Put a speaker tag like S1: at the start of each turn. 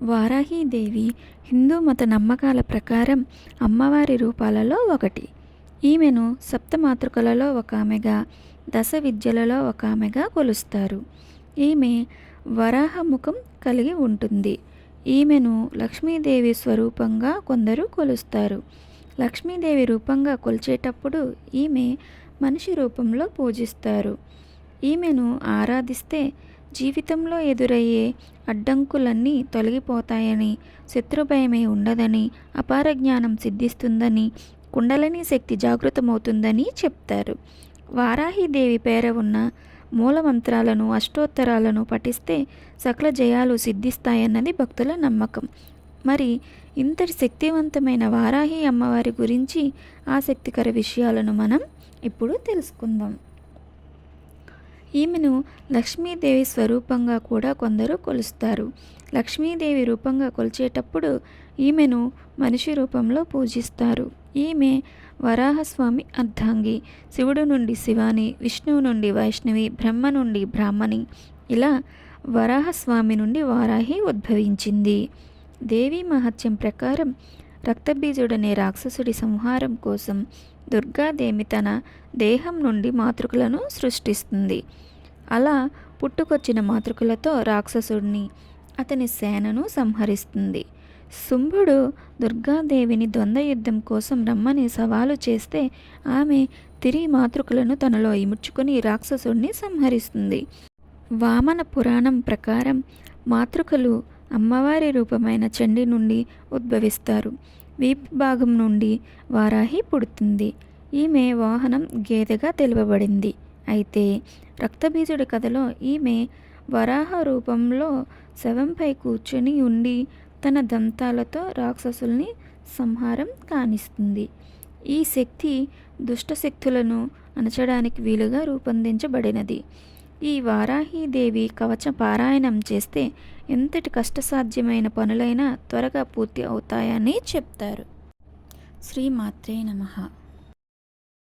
S1: వారాహీదేవి హిందూ మత నమ్మకాల ప్రకారం అమ్మవారి రూపాలలో ఒకటి. ఈమెను సప్తమాతృకలలో ఒక ఆమెగా, దశ విద్యలలో ఒక ఆమెగా కొలుస్తారు. ఈమె వరాహముఖం కలిగి ఉంటుంది. ఈమెను లక్ష్మీదేవి స్వరూపంగా కొందరు కొలుస్తారు. లక్ష్మీదేవి రూపంగా కొలిచేటప్పుడు ఈమె మనిషి రూపంలో పూజిస్తారు. ఈమెను ఆరాధిస్తే జీవితంలో ఎదురయ్యే అడ్డంకులన్నీ తొలగిపోతాయని, శత్రుభయమే ఉండదని, అపార జ్ఞానం సిద్ధిస్తుందని, కుండలిని శక్తి జాగృతమవుతుందని చెప్తారు. వారాహీదేవి పేర ఉన్న మూలమంత్రాలను, అష్టోత్తరాలను పఠిస్తే సకల జయాలు సిద్ధిస్తాయన్నది భక్తుల నమ్మకం. మరి ఇంతటి శక్తివంతమైన వారాహి అమ్మవారి గురించి ఆసక్తికర విషయాలను మనం ఇప్పుడు తెలుసుకుందాం. ఈమెను లక్ష్మీదేవి స్వరూపంగా కూడా కొందరు కొలుస్తారు. లక్ష్మీదేవి రూపంగా కొలిచేటప్పుడు ఈమెను మనిషి రూపంలో పూజిస్తారు. ఈమె వరాహస్వామి అర్ధాంగి. శివుడు నుండి శివాని, విష్ణువు నుండి వైష్ణవి, బ్రహ్మ నుండి బ్రాహ్మణి, ఇలా వరాహస్వామి నుండి వారాహి ఉద్భవించింది. దేవీ మహత్యం ప్రకారం రక్తబీజుడనే రాక్షసుడి సంహారం కోసం దుర్గాదేవి తన దేహం నుండి మాతృకలను సృష్టిస్తుంది. అలా పుట్టుకొచ్చిన మాతృకలతో రాక్షసుడిని, అతని సేనను సంహరిస్తుంది. శుంభుడు దుర్గాదేవిని ద్వంద్వ యుద్ధం కోసం రమ్మని సవాలు చేస్తే ఆమె తిరిగి మాతృకలను తనలో ఇముడ్చుకొని రాక్షసుడిని సంహరిస్తుంది. వామన పురాణం ప్రకారం మాతృకలు అమ్మవారి రూపమైన చండి నుండి ఉద్భవిస్తారు. వీపు భాగం నుండి వారాహి పుడుతుంది. ఈమె వాహనం గేదెగా తెలుపబడింది. అయితే రక్తబీజుడి కథలో ఈమె వరాహ రూపంలో శవంపై కూర్చొని ఉండి తన దంతాలతో రాక్షసుల్ని సంహారం కానిస్తుంది. ఈ శక్తి దుష్టశక్తులను అణచడానికి వీలుగా రూపొందించబడినది. ఈ వారాహీదేవి కవచ పారాయణం చేస్తే ఎంతటి కష్టసాధ్యమైన పనులైనా త్వరగా పూర్తి అవుతాయని చెప్తారు. శ్రీమాత్రే నమః.